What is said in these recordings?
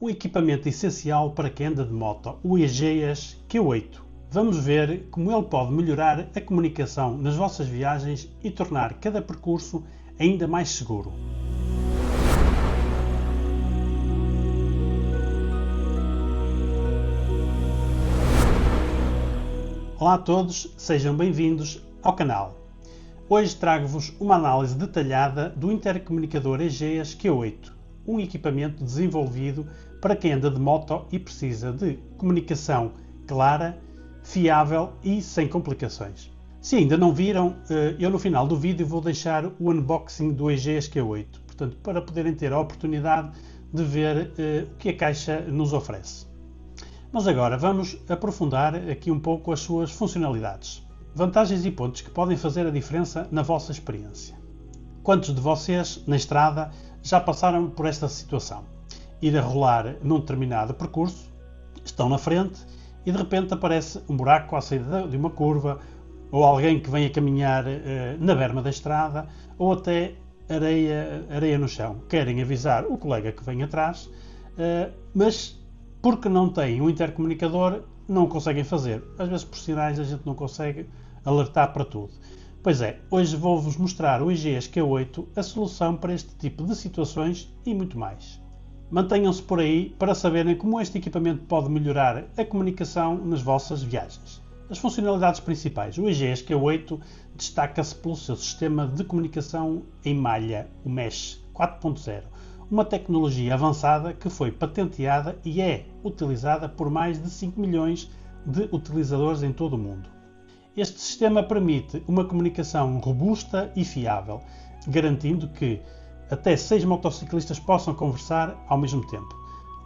um equipamento essencial para quem anda de moto, o Egeas Q8. Vamos ver como ele pode melhorar a comunicação nas vossas viagens e tornar cada percurso ainda mais seguro. Olá a todos, sejam bem-vindos ao canal. Hoje trago-vos uma análise detalhada do intercomunicador Egeas Q8, um equipamento desenvolvido para quem anda de moto e precisa de comunicação clara, fiável e sem complicações. Se ainda não viram, eu no final do vídeo vou deixar o unboxing do Egeas Q8, portanto, para poderem ter a oportunidade de ver o que a caixa nos oferece. Mas agora vamos aprofundar aqui um pouco as suas funcionalidades, vantagens e pontos que podem fazer a diferença na vossa experiência. Quantos de vocês, na estrada, já passaram por esta situação? Ir a rolar num determinado percurso, estão na frente e de repente aparece um buraco à saída de uma curva, ou alguém que vem a caminhar na berma da estrada, ou até areia no chão. Querem avisar o colega que vem atrás, mas porque não têm um intercomunicador, não conseguem fazer. Às vezes por sinais a gente não consegue alertar para tudo. Pois é, hoje vou-vos mostrar o Egeas Q8, a solução para este tipo de situações e muito mais. Mantenham-se por aí para saberem como este equipamento pode melhorar a comunicação nas vossas viagens. As funcionalidades principais. O Egeas Q8 destaca-se pelo seu sistema de comunicação em malha, o Mesh 4.0. Uma tecnologia avançada que foi patenteada e é utilizada por mais de 5 milhões de utilizadores em todo o mundo. Este sistema permite uma comunicação robusta e fiável, garantindo que até 6 motociclistas possam conversar ao mesmo tempo.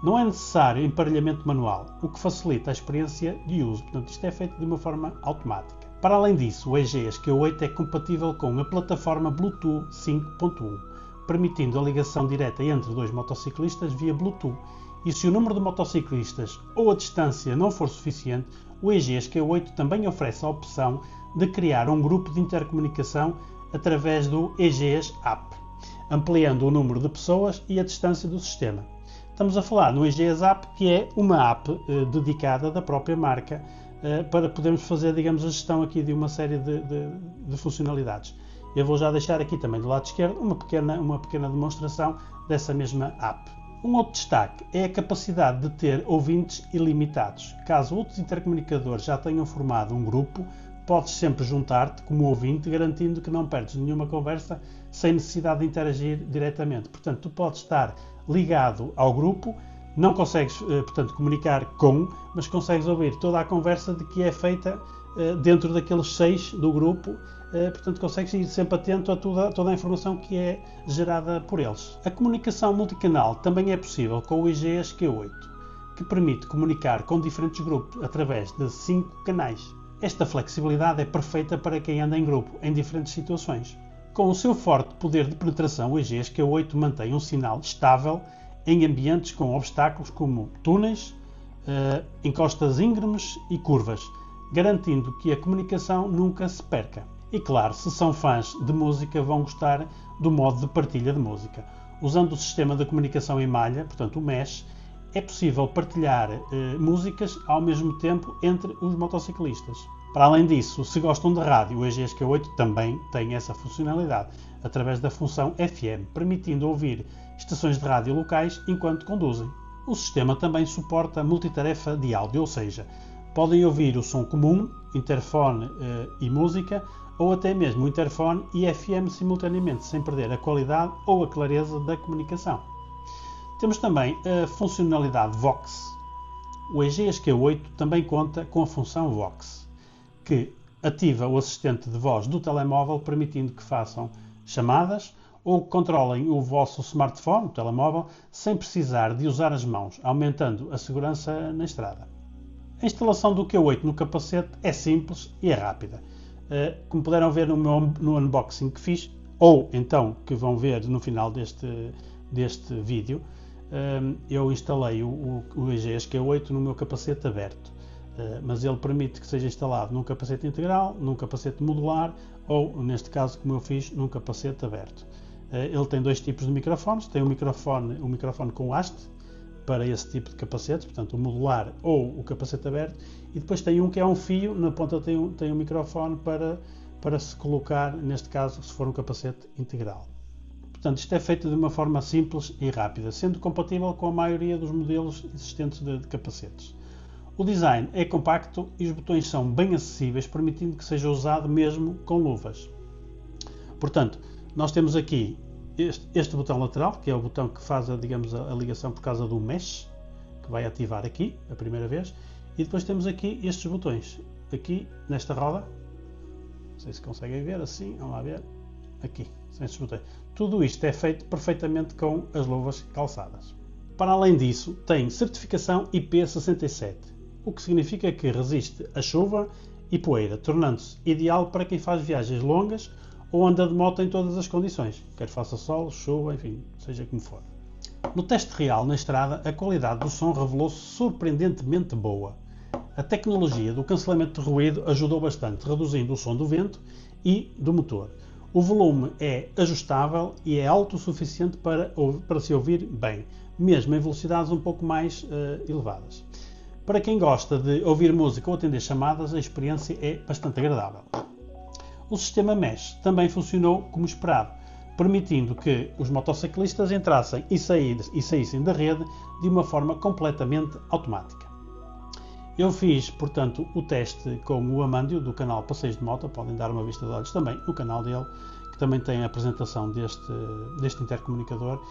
Não é necessário emparelhamento manual, o que facilita a experiência de uso, portanto isto é feito de uma forma automática. Para além disso, o Egeas Q8 é compatível com a plataforma Bluetooth 5.1, permitindo a ligação direta entre dois motociclistas via Bluetooth, e se o número de motociclistas ou a distância não for suficiente, o Egeas Q8 também oferece a opção de criar um grupo de intercomunicação através do Egeas App, ampliando o número de pessoas e a distância do sistema. Estamos a falar no Egeas App, que é uma app dedicada da própria marca para podermos fazer, digamos, a gestão aqui de uma série de funcionalidades. Eu vou já deixar aqui também do lado esquerdo uma pequena demonstração dessa mesma app. Um outro destaque é a capacidade de ter ouvintes ilimitados. Caso outros intercomunicadores já tenham formado um grupo, podes sempre juntar-te como ouvinte, garantindo que não perdes nenhuma conversa sem necessidade de interagir diretamente. Portanto, tu podes estar ligado ao grupo, não consegues, portanto, comunicar com, mas consegues ouvir toda a conversa de que é feita dentro daqueles 6 do grupo, portanto consegues ir sempre atento a toda a informação que é gerada por eles. A comunicação multicanal também é possível com o Egeas Q8, que permite comunicar com diferentes grupos através de 5 canais. Esta flexibilidade é perfeita para quem anda em grupo, em diferentes situações. Com o seu forte poder de penetração, o Egeas Q8 mantém um sinal estável em ambientes com obstáculos como túneis, encostas íngremes e curvas, garantindo que a comunicação nunca se perca. E claro, se são fãs de música, vão gostar do modo de partilha de música. Usando o sistema de comunicação em malha, portanto o Mesh, é possível partilhar músicas ao mesmo tempo entre os motociclistas. Para além disso, se gostam de rádio, o Egeas Q8 também tem essa funcionalidade, através da função FM, permitindo ouvir estações de rádio locais enquanto conduzem. O sistema também suporta multitarefa de áudio, ou seja, podem ouvir o som comum, interfone e música, ou até mesmo o interfone e FM simultaneamente, sem perder a qualidade ou a clareza da comunicação. Temos também a funcionalidade Vox. O Egeas Q8 também conta com a função Vox, que ativa o assistente de voz do telemóvel, permitindo que façam chamadas ou controlem o vosso smartphone, o telemóvel, sem precisar de usar as mãos, aumentando a segurança na estrada. A instalação do Q8 no capacete é simples e é rápida. Como puderam ver no unboxing que fiz, ou então que vão ver no final deste vídeo, eu instalei o Egeas Q8 no meu capacete aberto, mas ele permite que seja instalado num capacete integral, num capacete modular ou, neste caso, como eu fiz, num capacete aberto. Ele tem dois tipos de microfones, tem um microfone com haste, para esse tipo de capacetes, portanto o modular ou o capacete aberto, e depois tem um que é um fio, na ponta tem um microfone para se colocar, neste caso, se for um capacete integral. Portanto, isto é feito de uma forma simples e rápida, sendo compatível com a maioria dos modelos existentes de capacetes. O design é compacto e os botões são bem acessíveis, permitindo que seja usado mesmo com luvas. Portanto, nós temos aqui este botão lateral, que é o botão que faz a ligação por causa do mesh, que vai ativar aqui a primeira vez, e depois temos aqui estes botões, aqui nesta roda, não sei se conseguem ver assim, vamos lá ver, aqui, são estes botões. Tudo isto é feito perfeitamente com as luvas calçadas. Para além disso, tem certificação IP67, o que significa que resiste a chuva e poeira, tornando-se ideal para quem faz viagens longas ou anda de moto em todas as condições, quer faça sol, chuva, enfim, seja como for. No teste real na estrada, a qualidade do som revelou-se surpreendentemente boa. A tecnologia do cancelamento de ruído ajudou bastante, reduzindo o som do vento e do motor. O volume é ajustável e é alto o suficiente para se ouvir bem, mesmo em velocidades um pouco mais elevadas. Para quem gosta de ouvir música ou atender chamadas, a experiência é bastante agradável. O sistema Mesh também funcionou como esperado, permitindo que os motociclistas entrassem e saíssem da rede de uma forma completamente automática. Eu fiz, portanto, o teste com o Amândio do canal Passeios de Moto, podem dar uma vista de olhos também no canal dele, que também tem a apresentação deste intercomunicador,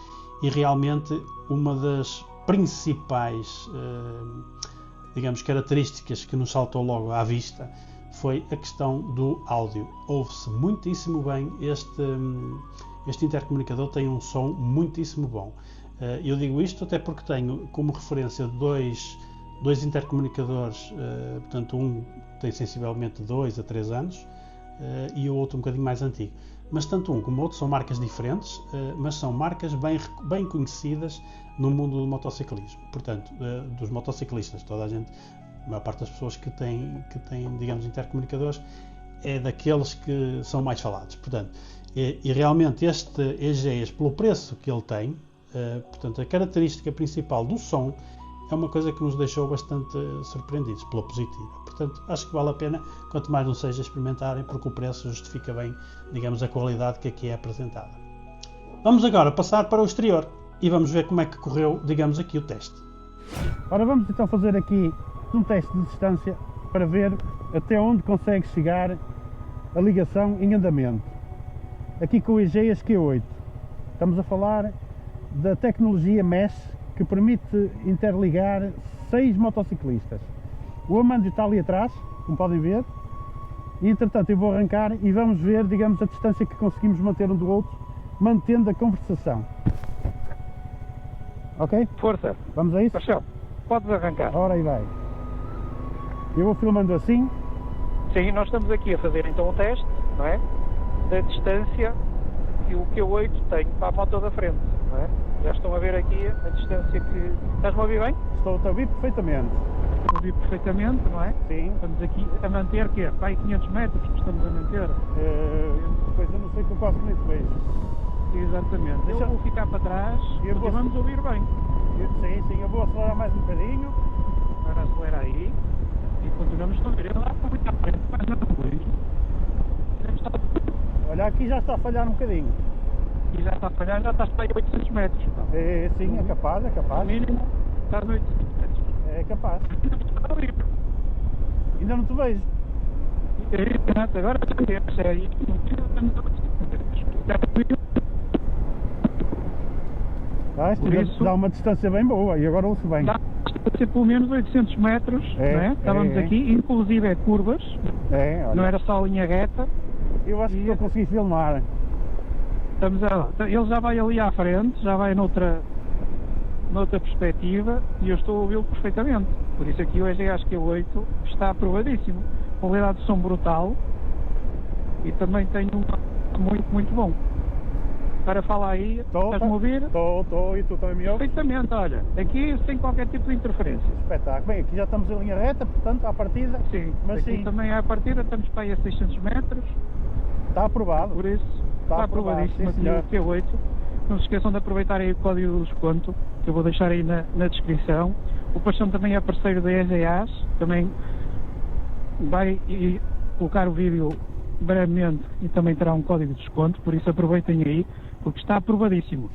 e realmente uma das principais características que nos saltou logo à vista foi a questão do áudio. Ouve-se muitíssimo bem, este intercomunicador tem um som muitíssimo bom. Eu digo isto até porque tenho como referência dois intercomunicadores, portanto um tem sensivelmente 2 a 3 anos e o outro um bocadinho mais antigo. Mas tanto um como o outro são marcas diferentes, mas são marcas bem conhecidas no mundo do motociclismo. Portanto, dos motociclistas, toda a gente, a maior parte das pessoas que têm digamos, intercomunicadores é daqueles que são mais falados. Portanto, e realmente este EGEAS, pelo preço que ele tem, portanto, a característica principal do som é uma coisa que nos deixou bastante surpreendidos, pela positiva. Portanto, acho que vale a pena, quanto mais não seja, experimentarem, porque o preço justifica bem, digamos, a qualidade que aqui é apresentada. Vamos agora passar para o exterior e vamos ver como é que correu, digamos, aqui o teste. Ora, vamos então fazer aqui um teste de distância para ver até onde consegue chegar a ligação em andamento. Aqui com o EGEAS Q8. Estamos a falar da tecnologia Mesh, que permite interligar 6 motociclistas. O Amândio está ali atrás, como podem ver, e entretanto eu vou arrancar e vamos ver, digamos, a distância que conseguimos manter um do outro, mantendo a conversação. Ok? Força! Vamos a isso? Marcelo, podes arrancar. Ora aí vai. Eu vou filmando assim. Sim, nós estamos aqui a fazer então o teste, não é? Da distância que o Q8 tem para a moto da frente, não é? Já estão a ver aqui a distância que... Estás-me a ouvir bem? Estou a ouvir perfeitamente. Estou a ouvir perfeitamente, não é? Sim. Estamos aqui a manter, que é? Para aí 500 metros que estamos a manter. Pois eu não sei que eu quase nem te vejo. Exatamente. Eu vou ficar para trás e vamos ouvir bem. Sim, eu vou acelerar mais um bocadinho. Agora acelera aí e continuamos a ouvir. Ele lá está muito à frente, mas não depois. Olha, aqui já está a falhar um bocadinho. E já está a falhar, já está a 800 metros. Sim, é capaz. O mínimo está a 800 metros. É capaz. Ainda não te vejo. Agora é sério. Isto dá uma distância bem boa e agora ouço bem. Dá pelo menos 800 metros, não é? Estávamos aqui, inclusive é curvas, olha. não era só linha reta. Eu acho que eu consegui filmar. Ele já vai ali à frente, já vai noutra perspectiva e eu estou a ouvi-lo perfeitamente. Por isso aqui o EGEAS Q8 está aprovadíssimo. Qualidade de som brutal e também tem um muito bom. Para falar aí, estás-me a ouvir? Estou, e tu também me ouves? Perfeitamente, olha, aqui sem qualquer tipo de interferência. Espetáculo. Bem, aqui já estamos em linha reta, portanto, à partida. Sim, mas aqui sim. Também à partida estamos para aí a 600 metros. Está aprovado. Por isso, está aprovadíssimo aqui o Q8. Não se esqueçam de aproveitar aí o código de desconto que eu vou deixar aí na descrição. O Paixão também é parceiro da EGAs, também vai colocar o vídeo brevemente e também terá um código de desconto, por isso aproveitem aí, porque está aprovadíssimo.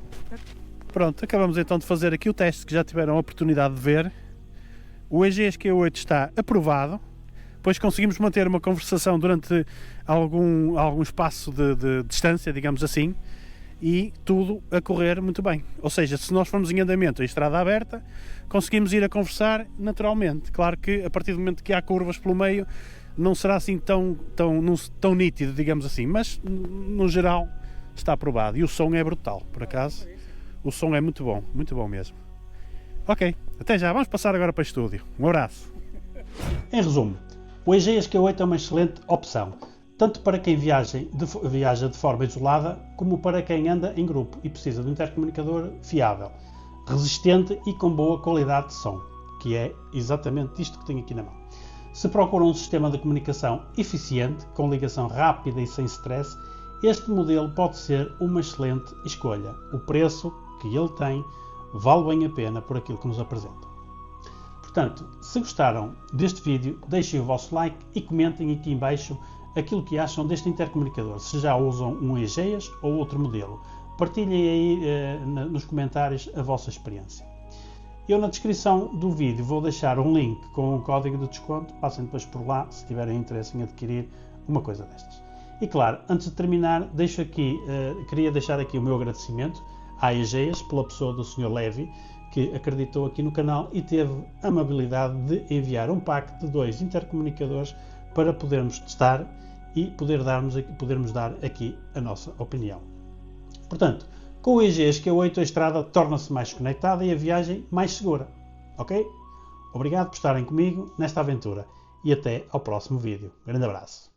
Pronto, acabamos então de fazer aqui o teste que já tiveram a oportunidade de ver. O EGEAS Q8 está aprovado, depois conseguimos manter uma conversação durante algum espaço de distância, digamos assim, e tudo a correr muito bem. Ou seja, se nós formos em andamento em estrada aberta, conseguimos ir a conversar naturalmente. Claro que a partir do momento que há curvas pelo meio, não será assim tão nítido, digamos assim, mas no geral está aprovado. E o som é brutal, por acaso. O som é muito bom mesmo. Ok, até já, vamos passar agora para o estúdio. Um abraço. Em resumo, o EGEAS Q8 é uma excelente opção, tanto para quem viaja de forma isolada, como para quem anda em grupo e precisa de um intercomunicador fiável, resistente e com boa qualidade de som, que é exatamente isto que tenho aqui na mão. Se procuram um sistema de comunicação eficiente, com ligação rápida e sem stress, este modelo pode ser uma excelente escolha. O preço que ele tem vale bem a pena por aquilo que nos apresenta. Portanto, se gostaram deste vídeo, deixem o vosso like e comentem aqui em baixo aquilo que acham deste intercomunicador, se já usam um EGEAS ou outro modelo. Partilhem aí nos comentários a vossa experiência. Eu na descrição do vídeo vou deixar um link com um código de desconto, passem depois por lá se tiverem interesse em adquirir uma coisa destas. E claro, antes de terminar, queria deixar aqui o meu agradecimento à EGEAS pela pessoa do Sr. Levi, que acreditou aqui no canal e teve a amabilidade de enviar um pack de 2 intercomunicadores para podermos testar e podermos dar aqui a nossa opinião. Portanto, com o EGEAS Q8 a estrada torna-se mais conectada e a viagem mais segura. Ok? Obrigado por estarem comigo nesta aventura e até ao próximo vídeo. Grande abraço.